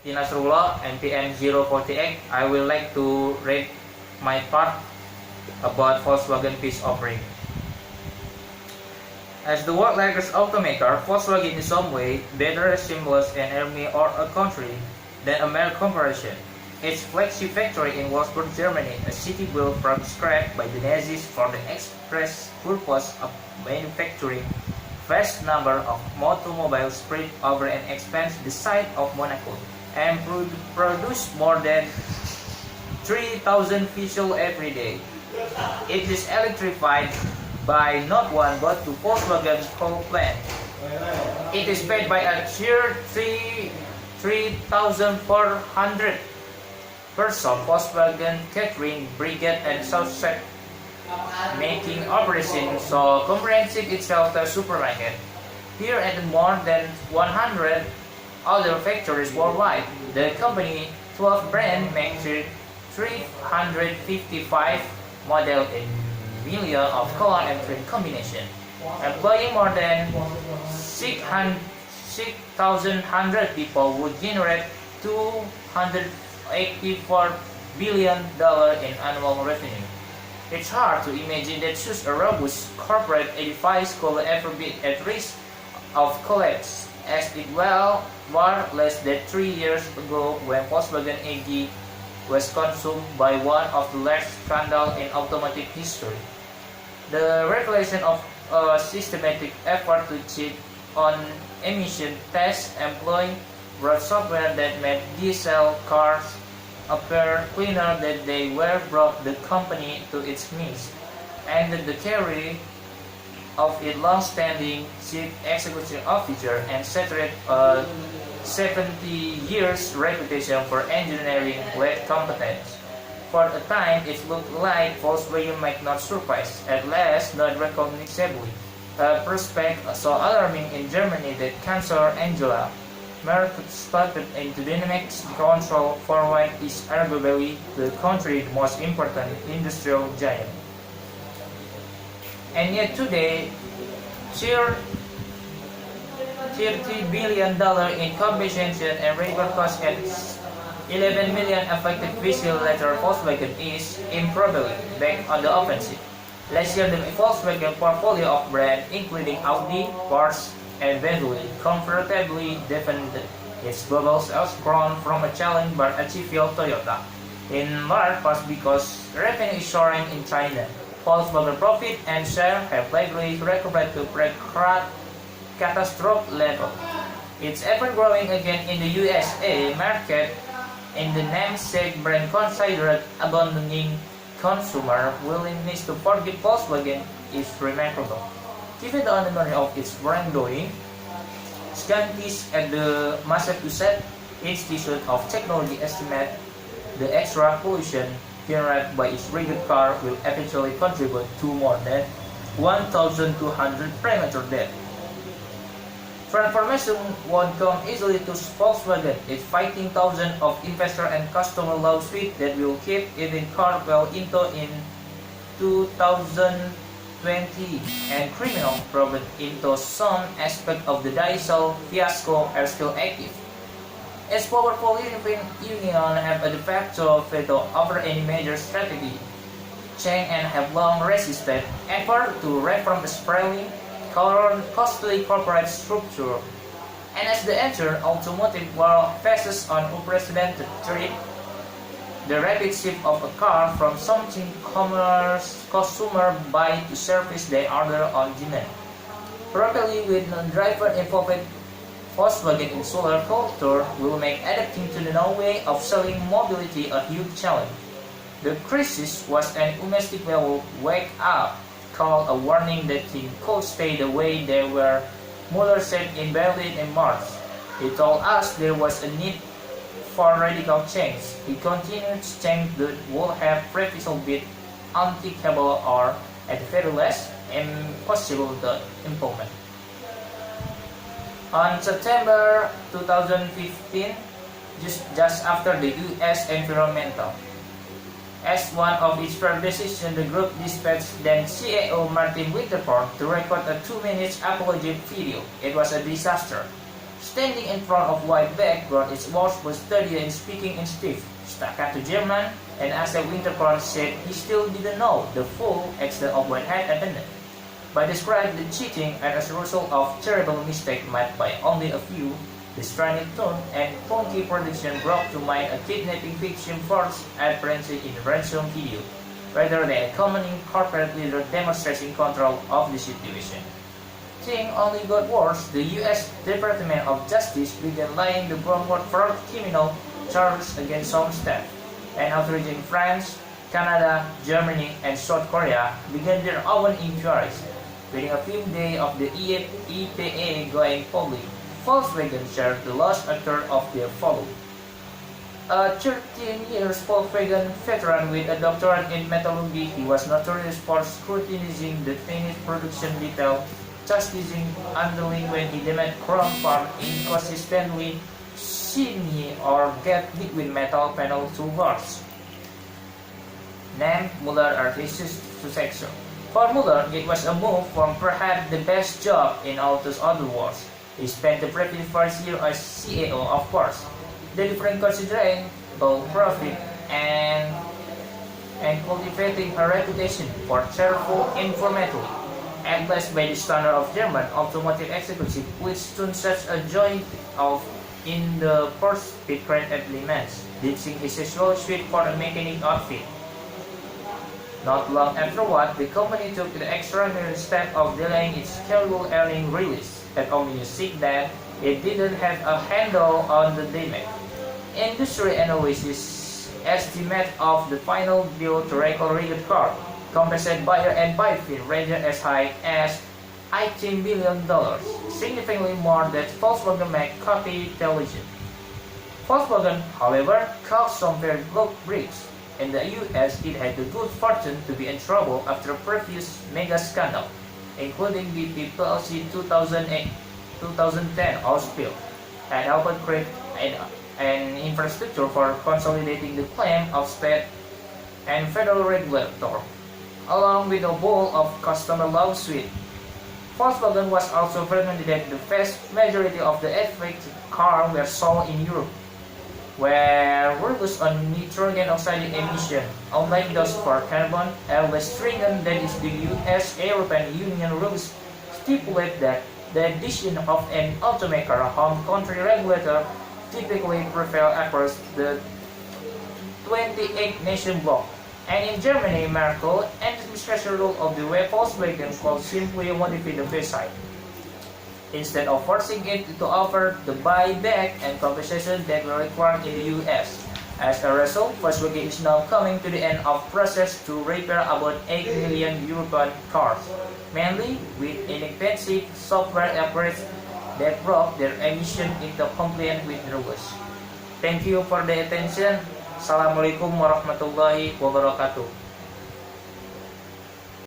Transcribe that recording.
Rifqi Nashrullah and PM048. I would like to read my part about Volkswagen Peace Offering. As the world's largest automaker, Volkswagen in some way better resembles an army or a country than a mere corporation. Its flagship factory in Wolfsburg, Germany, a city built from scratch by the Nazis for the express purpose of manufacturing vast number of automobiles spread over an expanse the size of Monaco, and produce more than 3,000 vehicles every day. It is electrified by not one but two Volkswagen coal plant. It is paid by a sheer 3,400 person Volkswagen catering brigade and Southside, making operation so comprehensive itself a supermarket. Here at more than 100 other factories worldwide, the company 12 brand manufactured 355 models in million of color and print combination, employing more than 6,100 people would generate $284 billion in annual revenue. It's hard to imagine that such a robust corporate edifice could ever be at risk of collapse, as it was less than 3 years ago when Volkswagen AG was consumed by one of the largest scandals in automotive history. The revelation of a systematic effort to cheat on emission tests employing wrote software that made diesel cars appear cleaner than they were brought the company to its knees, and the carry of its long-standing chief executive officer and shattered a 70 years reputation for engineering-led competence. For a time, it looked like Volkswagen might not survive, at least not recognizably. A prospect so alarming in Germany that Chancellor Angela Merkel started into dynamic control for what is arguably the country's most important industrial giant. And yet today, $30 billion in compensation and repair costs and 11 million affected vehicles later, Volkswagen is improbably back on the offensive. Last year, the Volkswagen portfolio of brands, including Audi, Porsche, and Bentley, comfortably defended its global sales grown from a challenge but achieved Toyota, in large part because revenue is soaring in China. Volkswagen profit and share have lately recovered to pre-catastrophe level. It's ever growing again in the USA market, in the namesake brand considered abandoning consumer willingness to forgive Volkswagen is remarkable. Given the anomaly of its wrongdoing, scientists at the Massachusetts Institute of Technology estimate the extra pollution generated by its rigid car will eventually contribute to more than 1,200 premature deaths. Transformation won't come easily to Volkswagen. It's fighting thousands of investor and customer lawsuits that will keep even car well into in 2020, and criminal probe into some aspect of the diesel fiasco are still active. As powerful European Union have a de facto veto over any major strategy change and have long resisted effort to reform the sprawling, costly corporate structure. And as the entire automotive world faces an unprecedented threat, the rapid shift of a car from something consumer buy to service they order on demand. Properly with non-driver involved, Volkswagen in solar culture will make adapting to the new way of selling mobility a huge challenge. The crisis was an unmistakable wake-up call, a warning that things could stay the way they were, Mueller said in Berlin in March. He told us there was a need for radical change. He continued change that would have previously been unthinkable or, at the very least, impossible to implement. On September 2015, just after the U.S. Environmental As one of its first decisions, the group dispatched then CEO Martin Winterford to record a 2-minute apology video. It was a disaster. Standing in front of white background, its voice was steady and speaking in stiff, staccato German, and as Winterkorn said he still didn't know the full extent of what had happened. But described the cheating as a result of terrible mistake made by only a few. The stranded tone and funky production brought to mind a kidnapping fiction force appearance in ransom video, rather than a common corporate leader demonstrating control of the situation. Things only got worse. The U.S. Department of Justice began laying the groundwork for criminal charges against some staff, and authorities in France, Canada, Germany, and South Korea began their own inquiries. Within a few days of the EPA going public, Volkswagen shared the last actor of their follow. A 13-year Volkswagen veteran with a doctorate in metallurgy, he was notorious for scrutinizing the finished production detail, chastising underling when he demanded chrome part inconsistently, shiny or get liquid metal panel toolbars. Named Muller are his successor. For Muller, it was a move from perhaps the best job in all those other wars. He spent the previous first year as CEO, of course, delivering considerable profit and cultivating a reputation for cheerful informality, at least by the standard of German automotive executive, which soon such a joy of in the first big crane at Le Mans, ditching his usual suite for a mechanic outfit. Not long afterward, the company took the extraordinary step of delaying its scheduled earning release, at only sick that it didn't have a handle on the damage. Industry analysis estimate of the final bill to recall-rated car, compensate buyer and buy-fee ranged as high as $18 billion, significantly more than Volkswagen make copy television. Volkswagen, however, caused some very low breaks. In the US, it had the good fortune to be in trouble after a previous mega scandal, including the PLC 2010 oil spill, and helped create an infrastructure for consolidating the claim of state and federal regulator, along with a wall of customer lawsuits. Volkswagen was also persuaded that the vast majority of the affected cars were sold in Europe, were robust on nitrogen oxide emission, unlike those for carbon, and less stringent than is the US European Union rules stipulate that the addition of an automaker home country regulator typically prevail across the 28 nation bloc. And in Germany, Merkel and the administration rule of the way Volkswagen could simply modify the facade, instead of forcing it to offer the buyback and compensation that were required in the US. As a result, Volkswagen is now coming to the end of process to repair about 8 million European cars, mainly with inexpensive software upgrades that brought their emission into compliance with the rules. Thank you for the attention. Assalamualaikum warahmatullahi wabarakatuh.